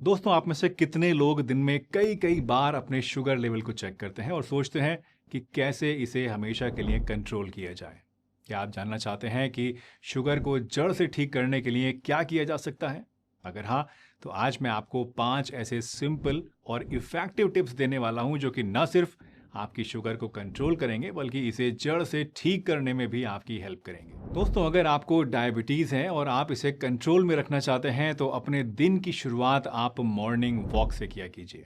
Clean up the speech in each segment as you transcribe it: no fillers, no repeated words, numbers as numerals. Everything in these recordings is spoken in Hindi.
दोस्तों, आप में से कितने लोग दिन में कई कई बार अपने शुगर लेवल को चेक करते हैं और सोचते हैं कि कैसे इसे हमेशा के लिए कंट्रोल किया जाए? क्या आप जानना चाहते हैं कि शुगर को जड़ से ठीक करने के लिए क्या किया जा सकता है? अगर हाँ, तो आज मैं आपको 5 ऐसे सिंपल और इफ़ेक्टिव टिप्स देने वाला हूं जो कि न सिर्फ आपकी शुगर को कंट्रोल करेंगे बल्कि इसे जड़ से ठीक करने में भी आपकी हेल्प करेंगे। दोस्तों, अगर आपको डायबिटीज़ है और आप इसे कंट्रोल में रखना चाहते हैं तो अपने दिन की शुरुआत आप मॉर्निंग वॉक से किया कीजिए।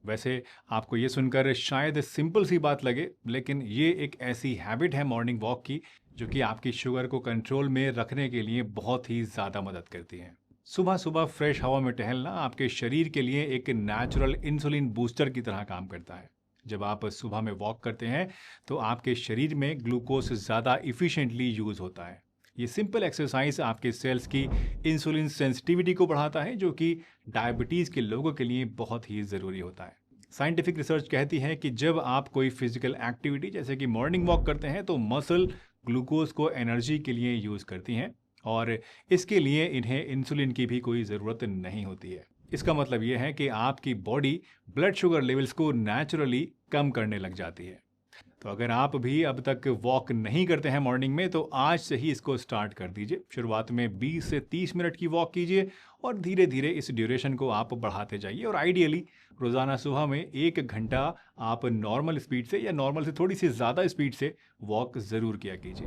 वैसे आपको ये सुनकर शायद सिंपल सी बात लगे, लेकिन ये एक ऐसी हैबिट है मॉर्निंग वॉक की जो कि आपकी शुगर को कंट्रोल में रखने के लिए बहुत ही ज़्यादा मदद करती है। सुबह सुबह फ्रेश हवा में टहलना आपके शरीर के लिए एक नेचुरल इंसुलिन बूस्टर की तरह काम करता है। जब आप सुबह में वॉक करते हैं तो आपके शरीर में ग्लूकोज ज़्यादा इफ़िशेंटली यूज़ होता है। ये सिंपल एक्सरसाइज आपके सेल्स की इंसुलिन सेंसिटिविटी को बढ़ाता है, जो कि डायबिटीज़ के लोगों के लिए बहुत ही ज़रूरी होता है। साइंटिफिक रिसर्च कहती है कि जब आप कोई फिजिकल एक्टिविटी जैसे कि मॉर्निंग वॉक करते हैं तो मसल ग्लूकोज को एनर्जी के लिए यूज़ करती हैं और इसके लिए इन्हें इंसुलिन की भी कोई ज़रूरत नहीं होती है। इसका मतलब यह है कि आपकी बॉडी ब्लड शुगर लेवल्स को नेचुरली कम करने लग जाती है। तो अगर आप भी अब तक वॉक नहीं करते हैं मॉर्निंग में, तो आज से ही इसको स्टार्ट कर दीजिए। शुरुआत में 20 से 30 मिनट की वॉक कीजिए और धीरे धीरे इस ड्यूरेशन को आप बढ़ाते जाइए और आइडियली रोज़ाना सुबह में 1 घंटा आप नॉर्मल स्पीड से या नॉर्मल से थोड़ी सी ज़्यादा स्पीड से वॉक ज़रूर किया कीजिए।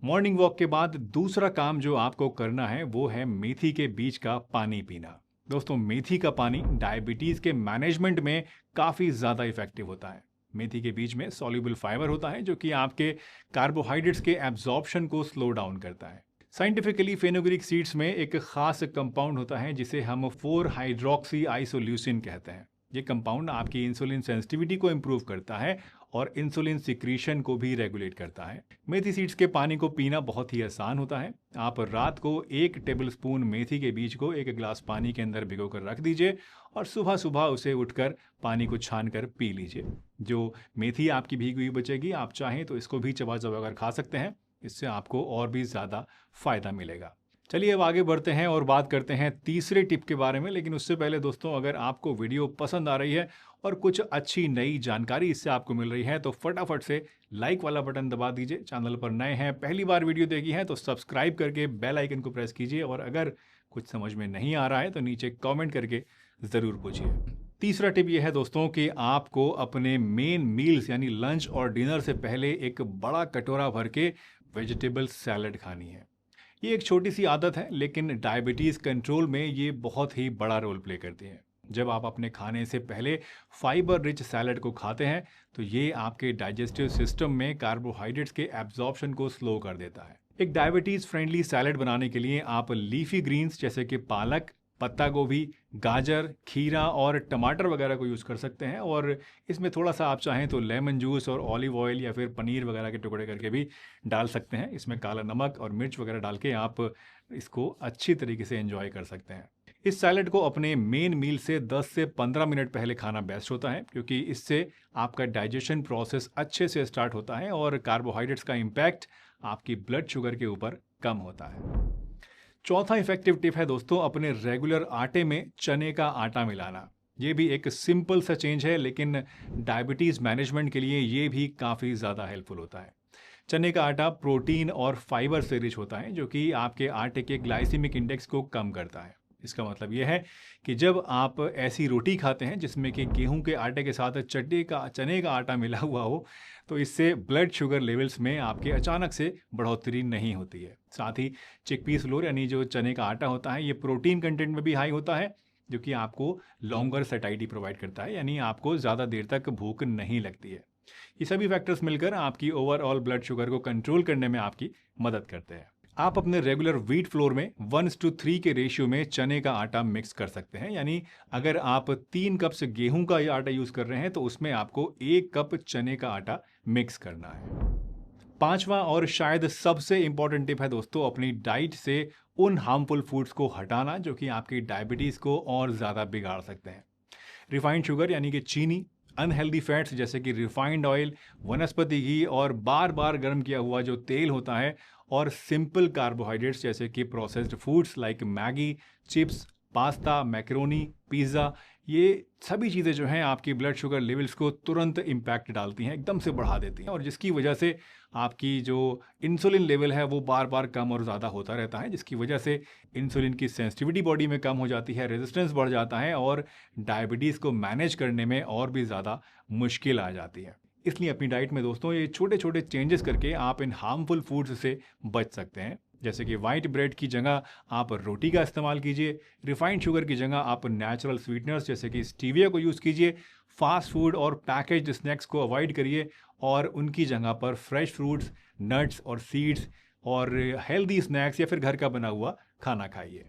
मॉर्निंग वॉक के बाद दूसरा काम जो आपको करना है वो है मेथी के बीज का पानी पीना। दोस्तों, मेथी का पानी डायबिटीज़ के मैनेजमेंट में काफ़ी ज़्यादा इफेक्टिव होता है। मेथी के बीज में सॉल्युबल फाइबर होता है जो कि आपके कार्बोहाइड्रेट्स के एब्जॉर्प्शन को स्लो डाउन करता है। साइंटिफिकली फेनुग्रीक सीड्स में एक खास कंपाउंड होता है जिसे हम 4 हाइड्रोक्सी आइसोल्यूसिन कहते हैं। ये कंपाउंड आपकी इंसुलिन सेंसिटिविटी को इम्प्रूव करता है और इंसुलिन सिक्रीशन को भी रेगुलेट करता है। मेथी सीड्स के पानी को पीना बहुत ही आसान होता है। आप रात को 1 टेबलस्पून मेथी के बीज को 1 गिलास पानी के अंदर भिगोकर रख दीजिए और सुबह सुबह उसे उठकर पानी को छान कर पी लीजिए। जो मेथी आपकी भीगी हुई बचेगी, आप चाहें तो इसको भी चबा चबा कर खा सकते हैं। इससे आपको और भी ज़्यादा फायदा मिलेगा। चलिए अब आगे बढ़ते हैं और बात करते हैं तीसरे टिप के बारे में। लेकिन उससे पहले दोस्तों, अगर आपको वीडियो पसंद आ रही है और कुछ अच्छी नई जानकारी इससे आपको मिल रही है तो फटाफट से लाइक वाला बटन दबा दीजिए। चैनल पर नए हैं, पहली बार वीडियो देखी है तो सब्सक्राइब करके बेल आइकन को प्रेस कीजिए और अगर कुछ समझ में नहीं आ रहा है तो नीचे कमेंट करके ज़रूर पूछिए। तीसरा टिप यह है दोस्तों कि आपको अपने मेन मील्स यानी लंच और डिनर से पहले एक बड़ा कटोरा भर के वेजिटेबल सैलड खानी है। ये एक छोटी सी आदत है लेकिन डायबिटीज़ कंट्रोल में ये बहुत ही बड़ा रोल प्ले करती है। जब आप अपने खाने से पहले फाइबर रिच सैलड को खाते हैं तो ये आपके डाइजेस्टिव सिस्टम में कार्बोहाइड्रेट्स के एब्जॉर्प्शन को स्लो कर देता है। एक डायबिटीज़ फ्रेंडली सैलड बनाने के लिए आप लीफी ग्रीन्स जैसे कि पालक, पत्ता गोभी, गाजर, खीरा और टमाटर वगैरह को यूज़ कर सकते हैं और इसमें थोड़ा सा आप चाहें तो लेमन जूस और ऑलिव ऑयल या फिर पनीर वगैरह के टुकड़े करके भी डाल सकते हैं। इसमें काला नमक और मिर्च वगैरह डाल के आप इसको अच्छी तरीके से एंजॉय कर सकते हैं। इस सैलड को अपने मेन मील से 10 से 15 मिनट पहले खाना बेस्ट होता है, क्योंकि इससे आपका डाइजेशन प्रोसेस अच्छे से स्टार्ट होता है और कार्बोहाइड्रेट्स का इम्पैक्ट आपकी ब्लड शुगर के ऊपर कम होता है। चौथा इफेक्टिव टिप है दोस्तों, अपने रेगुलर आटे में चने का आटा मिलाना। ये भी एक सिंपल सा चेंज है लेकिन डायबिटीज़ मैनेजमेंट के लिए ये भी काफ़ी ज़्यादा हेल्पफुल होता है। चने का आटा प्रोटीन और फाइबर से रिच होता है जो कि आपके आटे के ग्लाइसेमिक इंडेक्स को कम करता है। इसका मतलब यह है कि जब आप ऐसी रोटी खाते हैं जिसमें कि गेहूं के आटे के साथ चने का आटा मिला हुआ हो तो इससे ब्लड शुगर लेवल्स में आपके अचानक से बढ़ोतरी नहीं होती है। साथ ही चिकपीस फ्लोर यानी जो चने का आटा होता है ये प्रोटीन कंटेंट में भी हाई होता है जो कि आपको लॉन्गर सैटिस्फैक्शन प्रोवाइड करता है, यानी आपको ज़्यादा देर तक भूख नहीं लगती है। ये सभी फैक्टर्स मिलकर आपकी ओवरऑल ब्लड शुगर को कंट्रोल करने में आपकी मदद करते हैं। आप अपने रेगुलर व्हीट फ्लोर में 1:3 के रेशियो में चने का आटा मिक्स कर सकते हैं, यानी अगर आप 3 कप्स गेहूं का आटा यूज़ कर रहे हैं तो उसमें आपको 1 कप चने का आटा मिक्स करना है। पांचवा और शायद सबसे इंपॉर्टेंट टिप है दोस्तों, अपनी डाइट से उन हार्मफुल फूड्स को हटाना जो कि आपकी डायबिटीज़ को और ज़्यादा बिगाड़ सकते हैं। रिफाइंड शुगर यानी कि चीनी, अनहेल्दी फैट्स जैसे कि रिफाइंड ऑयल, वनस्पति घी और बार बार गर्म किया हुआ जो तेल होता है और सिंपल कार्बोहाइड्रेट्स जैसे कि processed foods like Maggi, chips, pasta, macaroni, pizza, ये सभी चीज़ें जो हैं आपकी ब्लड शुगर लेवल्स को तुरंत इम्पैक्ट डालती हैं, एकदम से बढ़ा देती हैं और जिसकी वजह से आपकी जो इंसुलिन लेवल है वो बार-बार कम और ज़्यादा होता रहता है, जिसकी वजह से इंसुलिन की सेंसिटिविटी बॉडी में कम हो जाती है, रेजिस्टेंस बढ़ जाता है और डायबिटीज़ को मैनेज करने में और भी ज़्यादा मुश्किल आ जाती है। इसलिए अपनी डाइट में दोस्तों ये छोटे-छोटे चेंजेस करके आप इन हार्मफुल फूड्स से बच सकते हैं। जैसे कि व्हाइट ब्रेड की जगह आप रोटी का इस्तेमाल कीजिए, रिफाइंड शुगर की जगह आप नेचुरल स्वीटनर्स जैसे कि स्टीविया को यूज़ कीजिए, फास्ट फूड और पैकेज्ड स्नैक्स को अवॉइड करिए और उनकी जगह पर फ्रेश फ्रूट्स, नट्स और सीड्स और हेल्दी स्नैक्स या फिर घर का बना हुआ खाना खाइए।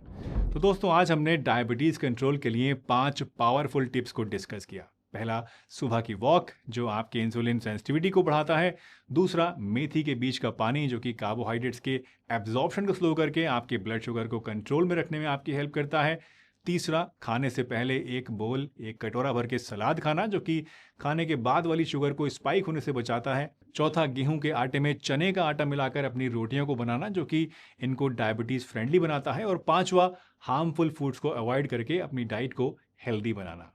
तो दोस्तों आज हमने डायबिटीज़ कंट्रोल के लिए 5 पावरफुल टिप्स को डिस्कस किया। पहला, सुबह की वॉक जो आपके इंसुलिन सेंसिटिविटी को बढ़ाता है। दूसरा, मेथी के बीज का पानी जो कि कार्बोहाइड्रेट्स के एब्जॉर्प्शन को स्लो करके आपके ब्लड शुगर को कंट्रोल में रखने में आपकी हेल्प करता है। तीसरा, खाने से पहले एक कटोरा भर के सलाद खाना जो कि खाने के बाद वाली शुगर को स्पाइक होने से बचाता है। चौथा, गेहूं के आटे में चने का आटा मिलाकर अपनी रोटियों को बनाना जो कि इनको डायबिटीज़ फ्रेंडली बनाता है। और पांचवा, हार्मफुल फूड्स को अवॉइड करके अपनी डाइट को हेल्दी बनाना।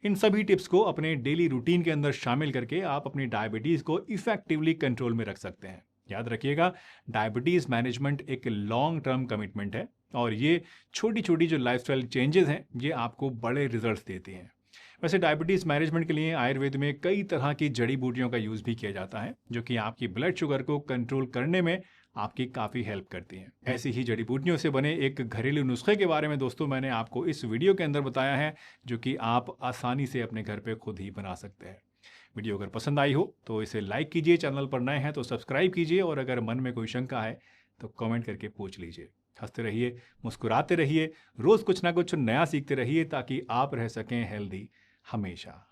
इन सभी टिप्स को अपने डेली रूटीन के अंदर शामिल करके आप अपनी डायबिटीज़ को इफेक्टिवली कंट्रोल में रख सकते हैं। याद रखिएगा, डायबिटीज़ मैनेजमेंट एक लॉन्ग टर्म कमिटमेंट है और ये छोटी छोटी जो लाइफस्टाइल चेंजेस हैं ये आपको बड़े रिजल्ट्स देती हैं। वैसे डायबिटीज़ मैनेजमेंट के लिए आयुर्वेद में कई तरह की जड़ी बूटियों का यूज़ भी किया जाता है जो कि आपकी ब्लड शुगर को कंट्रोल करने में आपकी काफ़ी हेल्प करती हैं। ऐसी ही जड़ी बूटियों से बने एक घरेलू नुस्खे के बारे में दोस्तों मैंने आपको इस वीडियो के अंदर बताया है जो कि आप आसानी से अपने घर पे खुद ही बना सकते हैं। वीडियो अगर पसंद आई हो तो इसे लाइक कीजिए, चैनल पर नए हैं तो सब्सक्राइब कीजिए और अगर मन में कोई शंका है तो कमेंट करके पूछ लीजिए। हंसते रहिए, मुस्कुराते रहिए, रोज़ कुछ ना कुछ नया सीखते रहिए ताकि आप रह सकें हेल्दी हमेशा।